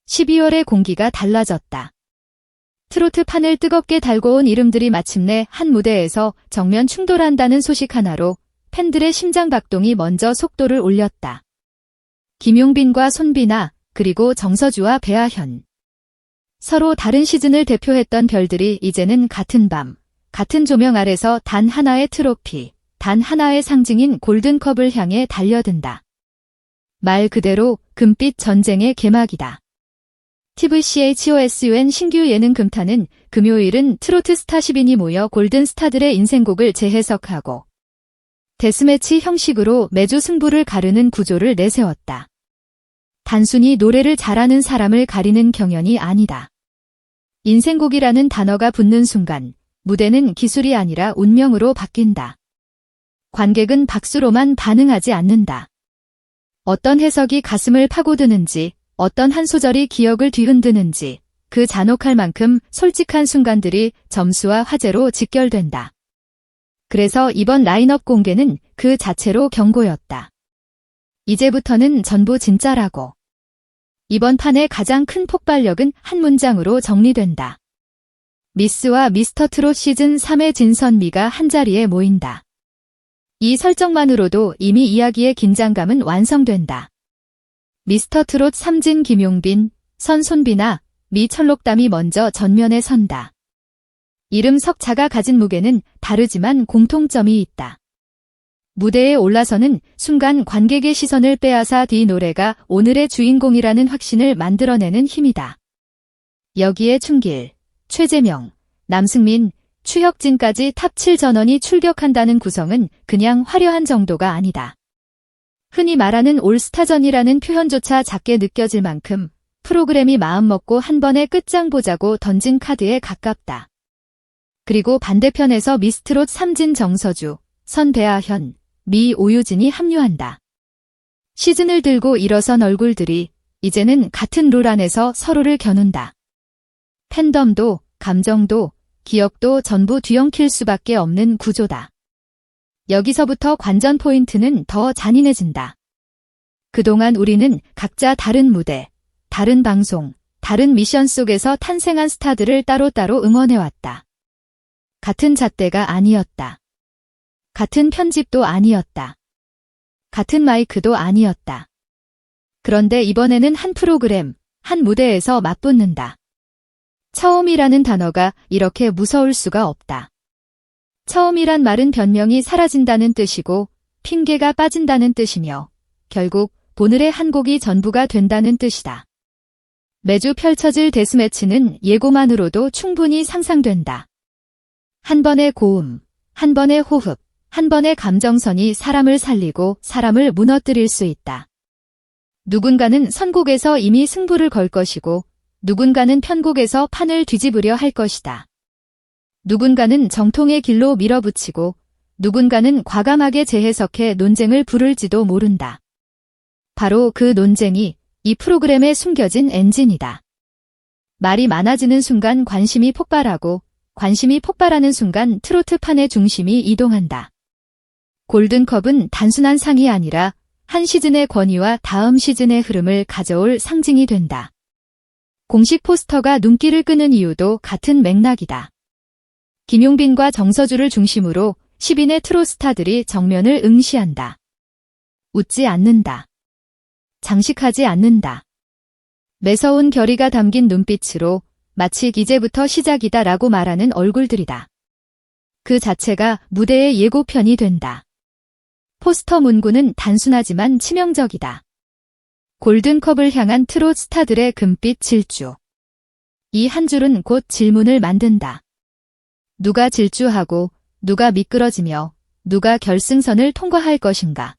12월의 공기가 달라졌다. 트로트 판을 뜨겁게 달고 온 이름들이 마침내 한 무대에서 정면 충돌한다는 소식 하나로 팬들의 심장박동이 먼저 속도를 올렸다. 김용빈과 손비나 그리고 정서주와 배아현. 서로 다른 시즌을 대표했던 별들이 이제는 같은 밤, 같은 조명 아래서 단 하나의 트로피, 단 하나의 상징인 골든컵을 향해 달려든다. 말 그대로 금빛 전쟁의 개막이다. TVCHOSUN 신규 예능 금타는 금요일은 트로트 스타 10인이 모여 골든스타들의 인생곡을 재해석하고 데스매치 형식으로 매주 승부를 가르는 구조를 내세웠다. 단순히 노래를 잘하는 사람을 가리는 경연이 아니다. 인생곡이라는 단어가 붙는 순간 무대는 기술이 아니라 운명으로 바뀐다. 관객은 박수로만 반응하지 않는다. 어떤 해석이 가슴을 파고드는지, 어떤 한 소절이 기억을 뒤흔드는지 그 잔혹할 만큼 솔직한 순간들이 점수와 화제로 직결된다. 그래서 이번 라인업 공개는 그 자체로 경고였다. 이제부터는 전부 진짜라고. 이번 판의 가장 큰 폭발력은 한 문장으로 정리된다. 미스와 미스터 트롯 시즌 3의 진선미가 한자리에 모인다. 이 설정만으로도 이미 이야기의 긴장감은 완성된다. 미스터 트롯 3진 김용빈, 선 손비나 미 철록담이 먼저 전면에 선다. 이름 석자가 가진 무게는 다르지만 공통점이 있다. 무대에 올라서는 순간 관객의 시선을 빼앗아 뒤 노래가 오늘의 주인공이라는 확신을 만들어내는 힘이다. 여기에 춘길, 최재명, 남승민, 추혁진까지 탑 7 전원이 출격한다는 구성은 그냥 화려한 정도가 아니다. 흔히 말하는 올스타전이라는 표현조차 작게 느껴질 만큼 프로그램이 마음먹고 한 번에 끝장 보자고 던진 카드에 가깝다. 그리고 반대편에서 미스트롯 3진 정서주, 선 배아현, 미 오유진이 합류한다. 시즌을 들고 일어선 얼굴들이 이제는 같은 룰 안에서 서로를 겨눈다. 팬덤도, 감정도, 기억도 전부 뒤엉킬 수밖에 없는 구조다. 여기서부터 관전 포인트는 더 잔인해진다. 그동안 우리는 각자 다른 무대, 다른 방송, 다른 미션 속에서 탄생한 스타들을 따로따로 응원해왔다. 같은 잣대가 아니었다. 같은 편집도 아니었다. 같은 마이크도 아니었다. 그런데 이번에는 한 프로그램, 한 무대에서 맞붙는다. 처음이라는 단어가 이렇게 무서울 수가 없다. 처음이란 말은 변명이 사라진다는 뜻이고 핑계가 빠진다는 뜻이며 결국 오늘의 한 곡이 전부가 된다는 뜻이다. 매주 펼쳐질 데스매치는 예고만으로도 충분히 상상된다. 한 번의 고음, 한 번의 호흡, 한 번의 감정선이 사람을 살리고 사람을 무너뜨릴 수 있다. 누군가는 선곡에서 이미 승부를 걸 것이고 누군가는 편곡에서 판을 뒤집으려 할 것이다. 누군가는 정통의 길로 밀어붙이고 누군가는 과감하게 재해석해 논쟁을 부를지도 모른다. 바로 그 논쟁이 이 프로그램에 숨겨진 엔진이다. 말이 많아지는 순간 관심이 폭발하고 관심이 폭발하는 순간 트로트판의 중심이 이동한다. 골든컵은 단순한 상이 아니라 한 시즌의 권위와 다음 시즌의 흐름을 가져올 상징이 된다. 공식 포스터가 눈길을 끄는 이유도 같은 맥락이다. 김용빈과 정서주를 중심으로 10인의 트롯 스타들이 정면을 응시한다. 웃지 않는다. 장식하지 않는다. 매서운 결의가 담긴 눈빛으로 마치 이제부터 시작이다 라고 말하는 얼굴들이다. 그 자체가 무대의 예고편이 된다. 포스터 문구는 단순하지만 치명적이다. 골든컵을 향한 트롯 스타들의 금빛 질주. 이 한 줄은 곧 질문을 만든다. 누가 질주하고 누가 미끄러지며 누가 결승선을 통과할 것인가.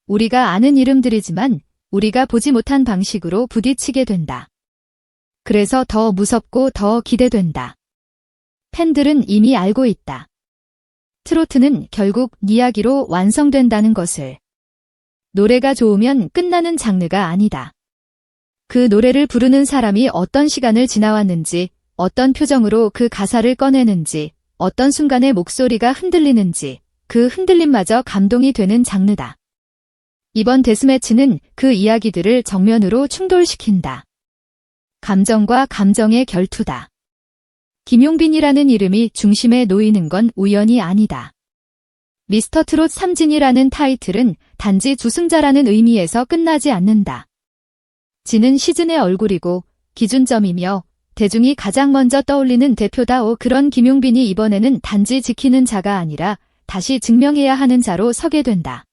우리가 아는 이름들이지만 우리가 보지 못한 방식으로 부딪히게 된다. 그래서 더 무섭고 더 기대된다. 팬들은 이미 알고 있다. 트로트는 결국 이야기로 완성된다는 것을. 노래가 좋으면 끝나는 장르가 아니다. 그 노래를 부르는 사람이 어떤 시간을 지나왔는지, 어떤 표정으로 그 가사를 꺼내는지, 어떤 순간에 목소리가 흔들리는지, 그 흔들림마저 감동이 되는 장르다. 이번 데스매치는 그 이야기들을 정면으로 충돌시킨다. 감정과 감정의 결투다. 김용빈이라는 이름이 중심에 놓이는 건 우연이 아니다. 미스터 트롯 3진이라는 타이틀은 단지 우승자라는 의미에서 끝나지 않는다. 진은 시즌의 얼굴이고 기준점이며 대중이 가장 먼저 떠올리는 대표다오. 그런 김용빈이 이번에는 단지 지키는 자가 아니라 다시 증명해야 하는 자로 서게 된다.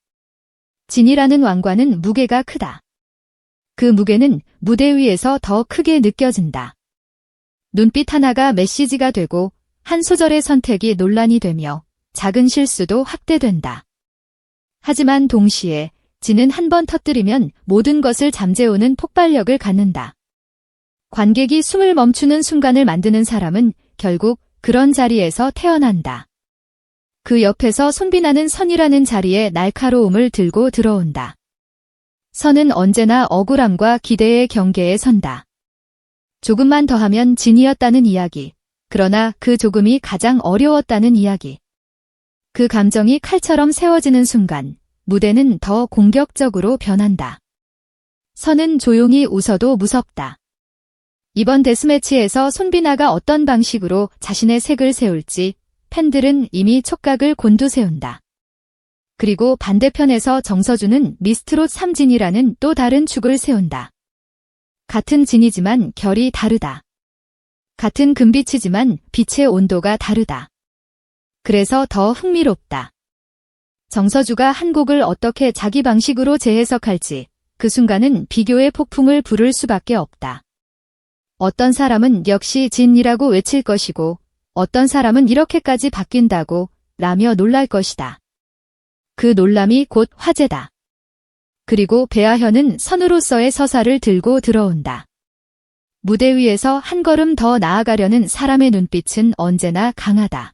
진이라는 왕관은 무게가 크다. 그 무게는 무대 위에서 더 크게 느껴진다. 눈빛 하나가 메시지가 되고 한 소절의 선택이 논란이 되며 작은 실수도 확대된다. 하지만 동시에 진은 한 번 터뜨리면 모든 것을 잠재우는 폭발력을 갖는다. 관객이 숨을 멈추는 순간을 만드는 사람은 결국 그런 자리에서 태어난다. 그 옆에서 손비나는 선이라는 자리에 날카로움을 들고 들어온다. 선은 언제나 억울함과 기대의 경계에 선다. 조금만 더 하면 진이었다는 이야기. 그러나 그 조금이 가장 어려웠다는 이야기. 그 감정이 칼처럼 세워지는 순간 무대는 더 공격적으로 변한다. 선은 조용히 웃어도 무섭다. 이번 데스매치에서 손비나가 어떤 방식으로 자신의 색을 세울지 팬들은 이미 촉각을 곤두세운다. 그리고 반대편에서 정서주는 미스트롯 3진이라는 또 다른 축을 세운다. 같은 진이지만 결이 다르다. 같은 금빛이지만 빛의 온도가 다르다. 그래서 더 흥미롭다. 정서주가 한 곡을 어떻게 자기 방식으로 재해석할지 그 순간은 비교의 폭풍을 부를 수밖에 없다. 어떤 사람은 역시 진이라고 외칠 것이고 어떤 사람은 이렇게까지 바뀐다고 라며 놀랄 것이다. 그 놀람이 곧 화제다. 그리고 배아현은 선으로서의 서사를 들고 들어온다. 무대 위에서 한 걸음 더 나아가려는 사람의 눈빛은 언제나 강하다.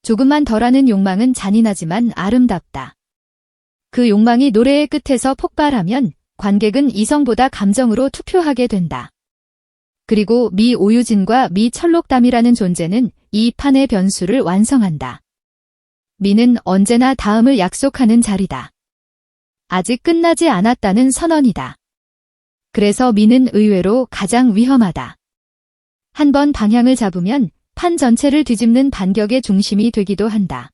조금만 덜하는 욕망은 잔인하지만 아름답다. 그 욕망이 노래의 끝에서 폭발하면 관객은 이성보다 감정으로 투표하게 된다. 그리고 미 오유진과 미 철록담이라는 존재는 이 판의 변수를 완성한다. 미는 언제나 다음을 약속하는 자리다. 아직 끝나지 않았다는 선언이다. 그래서 미는 의외로 가장 위험하다. 한 번 방향을 잡으면 판 전체를 뒤집는 반격의 중심이 되기도 한다.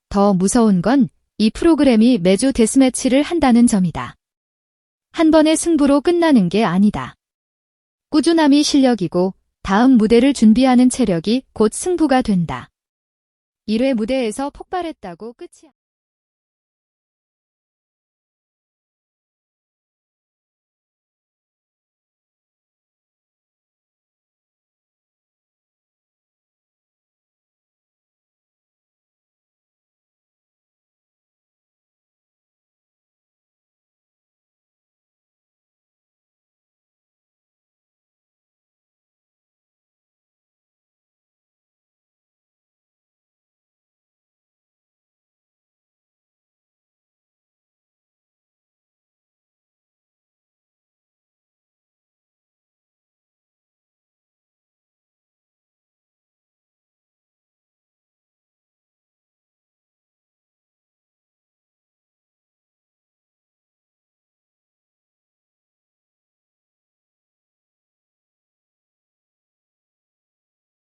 더 무서운 건 이 프로그램이 매주 데스매치를 한다는 점이다. 한 번의 승부로 끝나는 게 아니다. 꾸준함이 실력이고 다음 무대를 준비하는 체력이 곧 승부가 된다. 1회 무대에서 폭발했다고 끝이